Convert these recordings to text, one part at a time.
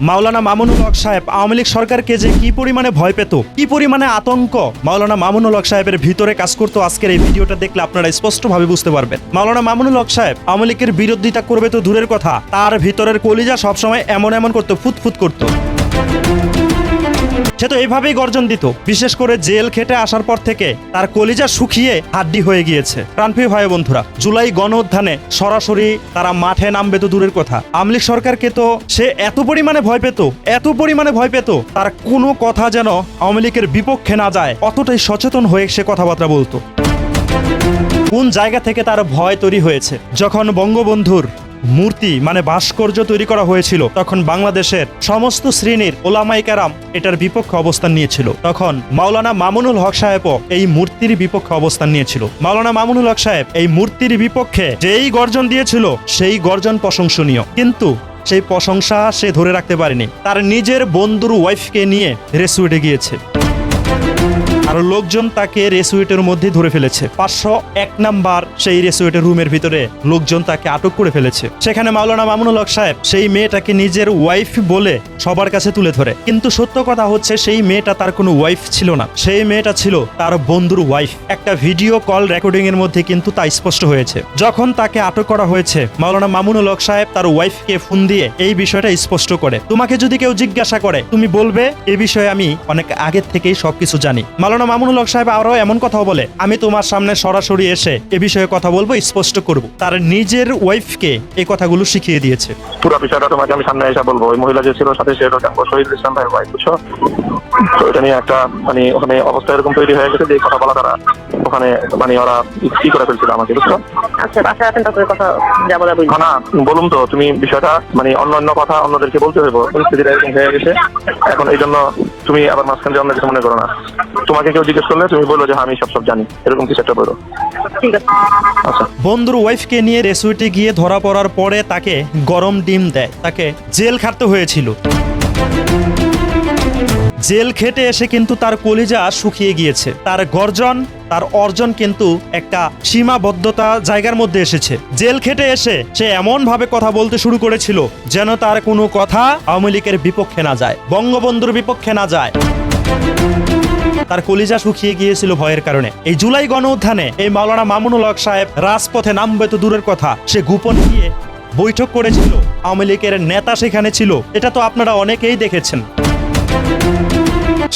মাওলানা মামুনুল হক সাহেব আওয়ামী লীগ সরকারকে যে কি পরিমাণে ভয় পেত, কি পরিমাণে আতঙ্ক মাওলানা মামুনুল হক সাহেবের ভিতরে কাজ করতো, আজকের এই ভিডিওটা দেখলে আপনারা স্পষ্টভাবে বুঝতে পারবেন। মাওলানা মামুনুল হক সাহেব আওয়ামী লীগের বিরোধিতা করবে তো দূরের কথা, তার ভিতরের কলিজা সবসময় এমন করতো, ফুটফুট করতো। সে তো এইভাবেই গর্জন দিত। বিশেষ করে জেল খেটে আসার পর থেকে তার কলিজা শুকিয়ে হাড্ডি হয়ে গিয়েছে। প্রাণপ্রিয় ভাই বন্ধুরা, জুলাই গণ উত্থানে সরাসরি তারা মাঠে নামবে তো দূরের কথা, আওয়ামী লীগ সরকারকে তো সে এত পরিমাণে ভয় পেত, তার কোনো কথা যেন আওয়ামী লীগের বিপক্ষে না যায়, অতটাই সচেতন হয়ে সে কথাবার্তা বলতো। কোন জায়গা থেকে তার ভয় তৈরি হয়েছে? যখন বঙ্গবন্ধুর মূর্তি ভাস্কর্য তৈরি করা হয়েছিল, তখন বাংলাদেশের সমস্ত শ্রেণীর ওলামায়ে কেরাম এটার বিপক্ষে অবস্থান নিয়েছিল। তখন মাওলানা মামুনুল হক সাহেবও এই মূর্তির বিপক্ষে অবস্থান নিয়েছিল। মাওলানা মামুনুল হক সাহেব এই মূর্তির বিপক্ষে যেই গর্জন দিয়েছিল, সেই গর্জন প্রশংসনীয়, কিন্তু সেই প্রশংসা সে ধরে রাখতে পারেনি। তার নিজের বন্ধুর ওয়াইফকে নিয়ে রেস্যুটে গিয়েছে, আর লোকজন তাকে রেসুয়েটের মধ্যে ধরে ফেলেছে। 501 নাম্বার সেই রেসুয়েটের রুমের ভিতরে লোকজন তাকে আটক করে ফেলেছে। সেখানে মাওলানা মামুনুল হক সাহেব সেই মেয়েটাকে নিজের ওয়াইফ বলে সবার কাছে তুলে ধরে, কিন্তু সত্য কথা হচ্ছে সেই মেয়েটা তার কোনো ওয়াইফ ছিল না, সেই মেয়েটা ছিল তার বন্ধুর ওয়াইফ। একটা ভিডিও কল রেকর্ডিং এর মধ্যে কিন্তু তা স্পষ্ট হয়েছে। যখন তাকে আটক করা হয়েছে, মাওলানা মামুনুল হক সাহেব তার ওয়াইফকে ফোন দিয়ে এই বিষয়টা স্পষ্ট করে, তোমাকে যদি কেউ জিজ্ঞাসা করে তুমি বলবে এই বিষয়ে আমি অনেক আগের থেকেই সবকিছু জানি। মাওলানা মামুনুল হক সাহেব আরো এমন কথা বলে, আমি তোমার সামনে সরাসরি এসে এ বিষয়ে কথা বলবো, স্পষ্ট করব। তার নিজের ওয়াইফকে এই কথাগুলো শিখিয়ে দিয়েছে। পুরো বিষয়টা তোমাকে আমি সামনে এসে বলবো। ওই মহিলা যে ছিল সাথে, সে শহীদ ইসলাম ভাই ওয়াইফ, বুঝছো? তো এটা নিয়ে একটা ওখানে অবস্থা এরকম তৈরি হয়ে গেছে যে কথা বলা তারা ওখানে ওরা কি করে ফেলছিল আমাকে, বুঝছো? আচ্ছা, বাসায় আসেন, তারপরে কথা যা বলা বলি। না বলুন তো, তুমি বিষয়টা অন্য কথা অন্যদেরকে বলতে হইব, পরিস্থিতিটা এরকম হয়ে গেছে এখন। এই জন্য তুমি আবার মাঝখানে অন্য কিছু মনে করো না। তোমাকে কেউ জিজ্ঞেস করলে তুমি বলো যে আমি সব জানি, এরকম কিছু একটা বলো, ঠিক আছে? আচ্ছা। বন্ধুর ওয়াইফকে নিয়ে রেসুইটে গিয়ে ধরা পড়ার পরে তাকে গরম ডিম দেয়, তাকে জেল খাটতে হয়েছিল। জেল খেটে এসে কিন্তু তার কলিজা শুকিয়ে গিয়েছে। তার গর্জন, তার অর্জন কিন্তু একটা সীমাবদ্ধতা জায়গার মধ্যে এসেছে। জেল খেটে এসে সে এমন ভাবে কথা বলতে শুরু করেছিল যেন তার কোনো কথা আওয়ামী লীগের বিপক্ষে না যায়, বঙ্গবন্ধুর বিপক্ষে না যায়। তার কলিজা শুকিয়ে গিয়েছিল ভয়ের কারণে। এই জুলাই গণ উত্থানে এই মাওলানা মামুনুল হক সাহেব রাজপথে নামবে তো দূরের কথা, সে গোপন গিয়ে বৈঠক করেছিল, আওয়ামী লীগের নেতা সেখানে ছিল, এটা তো আপনারা অনেকেই দেখেছেন।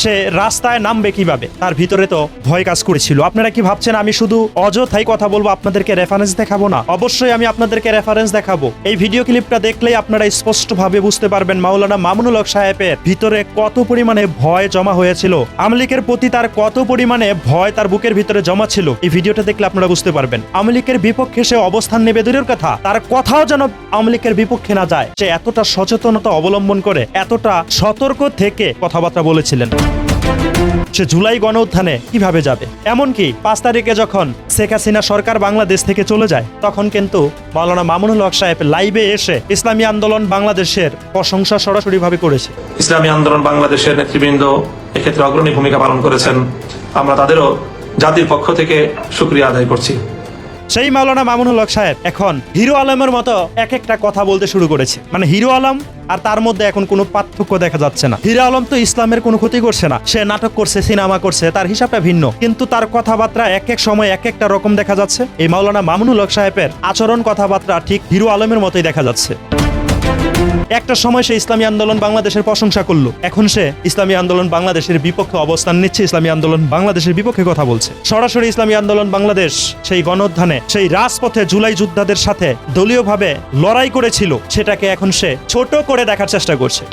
সে রাস্তায় নামবে কিভাবে, তার ভিতরে তো ভয় কাজ করেছিল। আপনারা কি ভাবছেন আমি শুধু অযথাই কথা বলবো, আপনাদেরকে রেফারেন্স দেখাবো না? অবশ্যই আমি আপনাদেরকে রেফারেন্স দেখাবো। এই ভিডিও ক্লিপটা দেখলেই আপনারা স্পষ্টভাবে বুঝতে পারবেন মাওলানা মামুনুল হক সাহেবের ভিতরে কত পরিমাণে ভয় জমা হয়েছিল, আওয়ামী লীগের প্রতি তার কত পরিমাণে ভয় তার বুকের ভিতরে জমা ছিল। এই ভিডিওটা দেখলে আপনারা বুঝতে পারবেন। আওয়ামী লীগের বিপক্ষে সে অবস্থান নেবে দূরের কথা, তার কথাও যেন আওয়ামী লীগের বিপক্ষে না যায়। সে এতটা সচেতনতা অবলম্বন করে, এতটা সতর্ক থেকে কথাবার্তা বলেছিলেন। সে জুলাই গণ উত্থানে কিভাবে যাবে? এমনকি 5 তারিখে যখন শেখ হাসিনা সরকার বাংলাদেশ থেকে চলে যায়, তখন কিন্তু মাওলানা মামুনুল হক সাহেব লাইভে এসে ইসলামী আন্দোলন বাংলাদেশের প্রশংসা সরাসরি ভাবে করেছে। ইসলামী আন্দোলন বাংলাদেশের নেতৃবৃন্দ এক্ষেত্রে অগ্রণী ভূমিকা পালন করেছেন, আমরা তাদেরও জাতির পক্ষ থেকে শুকরিয়া আদায় করছি। সেই মাওলানা মামুনুল হক সাহেব এখন হিরো আলমের মতো এক একটা কথা বলতে শুরু করেছে। হিরো আলম আর তার মধ্যে এখন কোনো পার্থক্য দেখা যাচ্ছে না। হিরো আলম তো ইসলামের কোনো ক্ষতি করছে না, সে নাটক করছে, সিনেমা করছে, তার হিসাবটা ভিন্ন, কিন্তু তার কথাবার্তা এক এক সময় এক একটা রকম দেখা যাচ্ছে। এই মাওলানা মামুনুল হক সাহেবের আচরণ কথাবার্তা ঠিক হিরো আলমের মতোই দেখা যাচ্ছে। একটা সময় সে ইসলামী আন্দোলন বাংলাদেশের প্রশংসা করলো, এখন সে ইসলামী আন্দোলন বাংলাদেশের বিপক্ষে অবস্থান নিচ্ছে, ইসলামী আন্দোলন বাংলাদেশের বিপক্ষে কথা বলছে। সরাসরি ইসলামী আন্দোলন বাংলাদেশ সেই গণউত্থানে সেই রাজপথে জুলাই যোদ্ধাদের সাথে দলীয়ভাবে লড়াই করেছিল, সেটাকে এখন সে ছোট করে দেখার চেষ্টা করছে।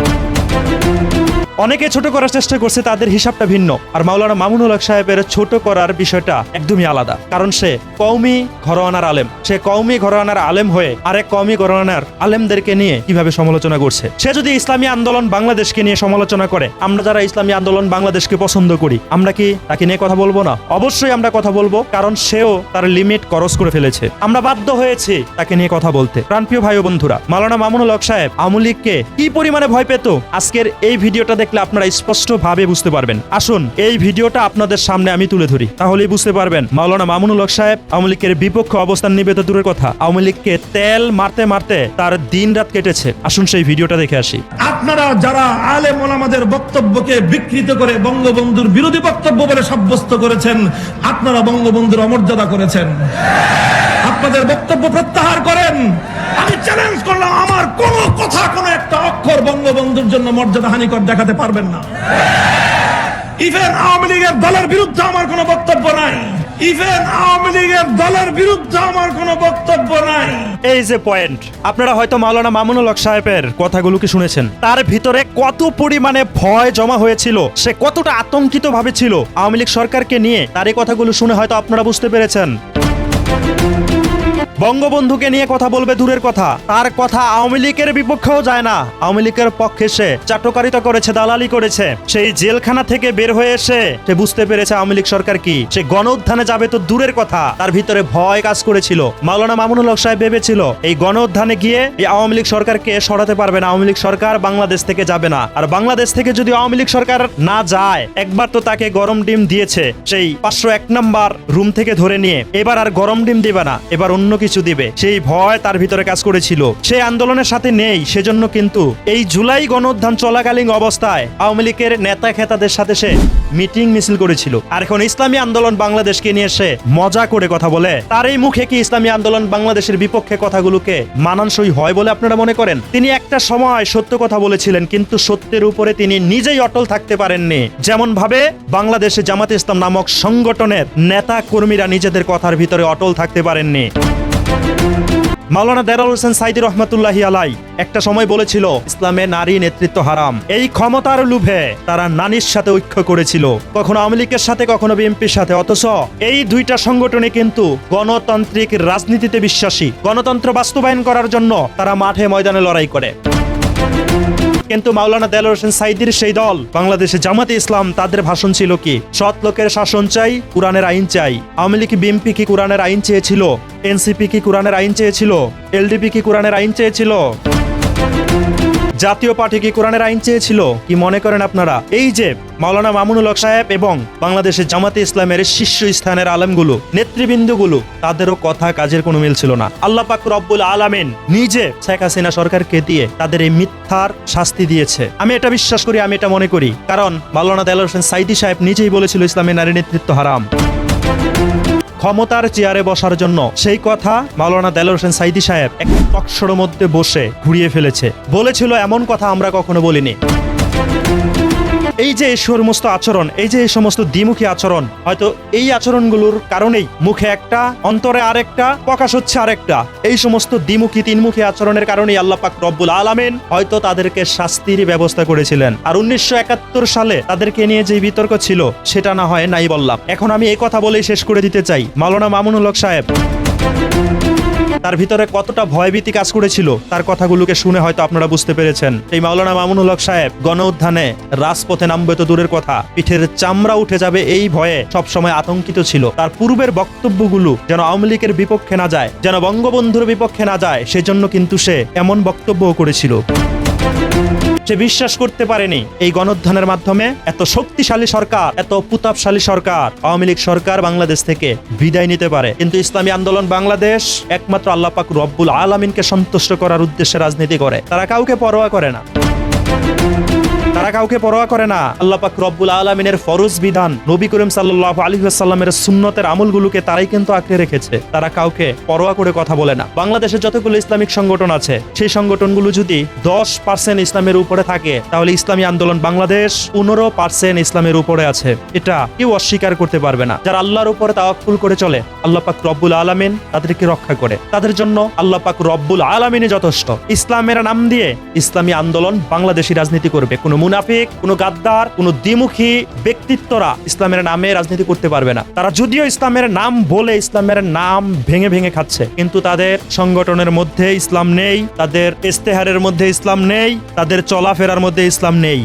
অনেকে ছোট করার চেষ্টা করছে, তাদের হিসাবটা ভিন্ন। আর মাওলানা মামুনুল হক সাহেবের ছোট করার বিষয়টা একদমই আলাদা, কারণ সে কওমি ঘরানার আলেম। সে কওমি ঘরানার আলেম হয়ে আরেক কওমি ঘরানার আলেমদেরকে নিয়ে কিভাবে সমালোচনা করছে। সে যদি ইসলামী আন্দোলন বাংলাদেশকে নিয়ে সমালোচনা করে, আমরা যারা ইসলামী আন্দোলন বাংলাদেশকে পছন্দ করি, আমরা কি তাকে নিয়ে কথা বলবো না? অবশ্যই আমরা কথা বলবো, কারণ সেও তার লিমিট ক্রস করে ফেলেছে। আমরা বাধ্য হয়েছি তাকে নিয়ে কথা বলতে। প্রাণপ্রিয় ভাই ও বন্ধুরা, মাওলানা মামুনুল হক সাহেব আওয়ামী লীগকে কি পরিমাণে ভয় পেত, আজকের এই ভিডিওটা দেখলে দেখলে আপনারা স্পষ্টভাবে বুঝতে পারবেন। আসুন এই ভিডিওটা আপনাদের সামনে আমি তুলে ধরি, তাহলেই বুঝতে পারবেন মাওলানা মামুনুল হক সাহেব আওয়ামী লীগের বিপক্ষে অবস্থান নিবে তো দূরের কথা, আওয়ামী লীগকে তেল মারতে মারতে তার দিন রাত কেটেছে। আসুন সেই ভিডিওটা দেখে আসি। আপনারা যারা আলেম ওলামাদের বক্তব্যকে বিকৃত করে বঙ্গবন্ধুর বিরোধী বক্তব্য বলে সাব্যস্ত করেছেন, আপনারা বঙ্গবন্ধুর অমর্যাদা করেছেন। আপনাদের বক্তব্য প্রত্যাহার করেন। আমি চ্যালেঞ্জ করলাম, আমার কোন কথা, কোন একটা অক্ষর বঙ্গবন্ধুর জন্য মর্যাদা হানিকর দেখাতে পারবেন না। ইভেন আওয়ামী লীগের দলের বিরুদ্ধে আমার কোনো বক্তব্য নাই। ইভেন আওয়ামী লীগের দলের বিরুদ্ধে আমার কোনো বক্তব্য নাই। এই যে পয়েন্ট, আপনারা হয়তো মাওলানা মামুনুল হক সাহেবের কথাগুলোকে শুনেছেন, তার ভিতরে কত পরিমাণে ভয় জমা হয়েছিল, সে কতটা আতঙ্কিত ভাবে ছিল আওয়ামী লীগ সরকারকে নিয়ে, তার এই কথাগুলো শুনে হয়তো আপনারা বুঝতে পেরেছেন। বঙ্গবন্ধুকে নিয়ে কথা বলবে দূরের কথা, তার কথা আওয়ামী লীগের বিপক্ষেও যায় না। আওয়ামী লীগের পক্ষে সে চাট্টকারিতা করেছে, দালালি করেছে। সেই জেলখানা থেকে বের হয়ে এসে সে বুঝতে পেরেছে আওয়ামী লীগ সরকার কি। সে গণ উত্থানে যাবে তো দূরের কথা, তার ভিতরে ভয় কাজ করেছিল। মাওলানা মামুনুল হক সাহেব ভেবেছিল এই গণ উত্থানে গিয়ে এই আওয়ামী লীগ সরকারকে সরাতে পারবে না, আওয়ামী লীগ সরকার বাংলাদেশ থেকে যাবে না। আর বাংলাদেশ থেকে যদি আওয়ামী লীগ সরকার না যায়, একবার তো তাকে গরম ডিম দিয়েছে সেই 501 নাম্বার রুম থেকে ধরে নিয়ে, এবার আর গরম ডিম দিবে না, এবার অন্য কিছু দিবে। সেই ভয় তার ভিতরে কাজ করেছিল। সেই আন্দোলনের সাথে নেই, সেজন্য কিন্তু এই জুলাই গণঅভ্যুত্থান চলাকালীন অবস্থায় আওয়ামী লীগের নেতা খেতাদের সাথে সে মিটিং মিছিল করেছিল। আর এখন ইসলামী আন্দোলন বাংলাদেশকে নিয়ে সে মজা করে কথা বলে। তার এই মুখে কি ইসলামী আন্দোলন বাংলাদেশের বিপক্ষে কথাগুলোকে মানানসই হয় বলে আপনারা মনে করেন? তিনি একটা সময় সত্য কথা বলেছিলেন, কিন্তু সত্যের উপরে তিনি নিজেই অটল থাকতে পারেননি। যেমন ভাবে বাংলাদেশে জামাতে ইসলাম নামক সংগঠনের নেতা কর্মীরা নিজেদের কথার ভিতরে অটল থাকতে পারেননি। মাওলানা দেলাওয়ার হোসেন সাইদি রহমাতুল্লাহি আলাই একটা সময় বলেছিল ইসলামে নারী নেতৃত্ব হারাম। এই ক্ষমতার লোভে তারা নারীর সাথে ঐক্য করেছিল, কখনো আওয়ামী লীগের সাথে, কখনো বিএনপির সাথে। অথচ এই দুইটা সংগঠনে কিন্তু গণতান্ত্রিক রাজনীতিতে বিশ্বাসী, গণতন্ত্র বাস্তবায়ন করার জন্য তারা মাঠে ময়দানে লড়াই করে। কিন্তু মাওলানা দেলাওয়ার হোসেন সাইদির সেই দল বাংলাদেশে জামাতে ইসলাম, তাদের ভাষণ ছিল কি? সৎ লোকের শাসন চাই, কোরআনের আইন চাই। আওয়ামী লীগ বিএনপি কি কোরআনের আইন চেয়েছিল? এনসিপি কি কোরআনের আইন চেয়েছিল? এলডিপি কি কোরআনের আইন চেয়েছিল? জাতীয় পার্টি কি কোরআনের আইন চেয়েছিল? কি মনে করেন আপনারা? এই যে মাওলানা মামুনুল হক সাহেব এবং বাংলাদেশের জামাতে ইসলামের শীর্ষ স্থানের আলেমগুলো, নেতৃবৃন্দগুলো, তাদেরও কথা কাজের কোনো মিল ছিল না। আল্লাহ পাক রব্বুল আলামিন নিজে শেখ হাসিনা সরকারকে দিয়ে তাদের এই মিথ্যার শাস্তি দিয়েছে। আমি এটা বিশ্বাস করি, আমি এটা মনে করি, কারণ মাওলানা দেলাওয়ার হোসেন সাইদি সাহেব নিজেই বলেছিল ইসলামে নারী নেতৃত্ব হারাম। ক্ষমতার চেয়ারে বসার জন্য সেই কথা মাওলানা দেলাওয়ার হোসেন সাইদি সাহেব এক টকশোর মধ্যে বসে ঘুরিয়ে ফেলেছে। বলেছিল এমন কথা আমরা কখনো বলিনি। এই যে এই সমস্ত আচরণ, এই যে এই সমস্ত দ্বিমুখী আচরণ, হয়তো এই আচরণগুলোর কারণেই মুখে একটা, অন্তরে আরেকটা, প্রকাশ হচ্ছে আরেকটা। এই সমস্ত দ্বিমুখী তিনমুখী আচরণের কারণেই আল্লাহ পাক রব্বুল আলামিন হয়তো তাদেরকে শাস্তির ব্যবস্থা করেছিলেন। আর 1971 সালে তাদেরকে নিয়ে যে বিতর্ক ছিল সেটা না হয় নাই বললাম। এখন আমি এই কথা বলেই শেষ করে দিতে চাই, মাওলানা মামুনুল হক সাহেব তার ভিতরে কতটা ভয়ভীতি কাজ করেছিল, তার কথাগুলোকে শুনে হয়তো আপনারা বুঝতে পেরেছেন। এই মাওলানা মামুনুল হক সাহেব গণ উত্থানে রাজপথে নামবে তো দূরের কথা, পিঠের চামড়া উঠে যাবে এই ভয়ে সবসময় আতঙ্কিত ছিল। তার পূর্বের বক্তব্যগুলো যেন আওয়ামী লীগের বিপক্ষে না যায়, যেন বঙ্গবন্ধুর বিপক্ষে না যায়, সেজন্য কিন্তু সে এমন বক্তব্যও করেছিল। সে বিশ্বাস করতে পারেনি এই গণউত্থানের মাধ্যমে এত শক্তিশালী সরকার, এত প্রতাপশালী সরকার, আওয়ামী লীগ সরকার বাংলাদেশ থেকে বিদায় নিতে পারে। কিন্তু ইসলামী আন্দোলন বাংলাদেশ একমাত্র আল্লাহ পাক রব্বুল আলামিনকে সন্তুষ্ট করার উদ্দেশ্যে রাজনীতি করে। তারা কাউকে পরোয়া করে না, তারা কাউকে পরোয়া করে না। আল্লাহ পাক রব্বুল আলামিনের ফরজ বিধান, নবী করিম সাল্লাল্লাহু আলাইহি ওয়াসাল্লামের সুন্নতের আমলগুলোকে তারাই কিন্তু আঁকড়ে রেখেছে। তারা কাউকে পরোয়া করে কথা বলে না। বাংলাদেশে যতগুলো ইসলামিক সংগঠন আছে, সেই সংগঠনগুলো যদি 10% ইসলামের উপরে থাকে, তাহলে ইসলামী আন্দোলন বাংলাদেশ 15% ইসলামের উপরে আছে। এটা কেউ অস্বীকার করতে পারবে না। যারা আল্লাহর উপরে তাওয়াক্কুল করে চলে, আল্লাহ পাক রব্বুল আলামিন তাদেরকে রক্ষা করে। তাদের জন্য আল্লাহ পাক রব্বুল আলামিনই যথেষ্ট। ইসলামের নাম দিয়ে ইসলামী আন্দোলন বাংলাদেশী রাজনীতি করবে। কোনো মুনাফিক, কোনো গাদ্দার, কোনো দ্বিমুখী ব্যক্তিত্বরা ইসলামের নামে রাজনীতি করতে পারবে না। তারা যদিও ইসলামের নাম বলে ইসলামের নাম ভেঙে ভেঙে খাচ্ছে, কিন্তু তাদের সংগঠনের মধ্যে ইসলাম নেই, তাদের ইস্তেহারের মধ্যে ইসলাম নেই, তাদের চলাফেরার মধ্যে ইসলাম নেই।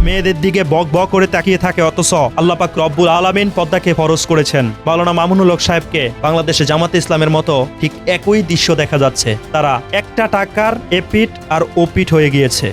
মেয়েদের দিকে বক বক করে তাকিয়ে থাকে, অথচ আল্লাহ পাক রব্বুল আলামিন পর্দাকে ফরজ করেছেন। মাওলানা মামুনুল হক সাহেবকে বাংলাদেশে জামাতে ইসলামের মতো ঠিক একই দৃশ্য দেখা যাচ্ছে। তারা একটা টাকার এপিট আর ওপিট হয়ে গিয়েছে।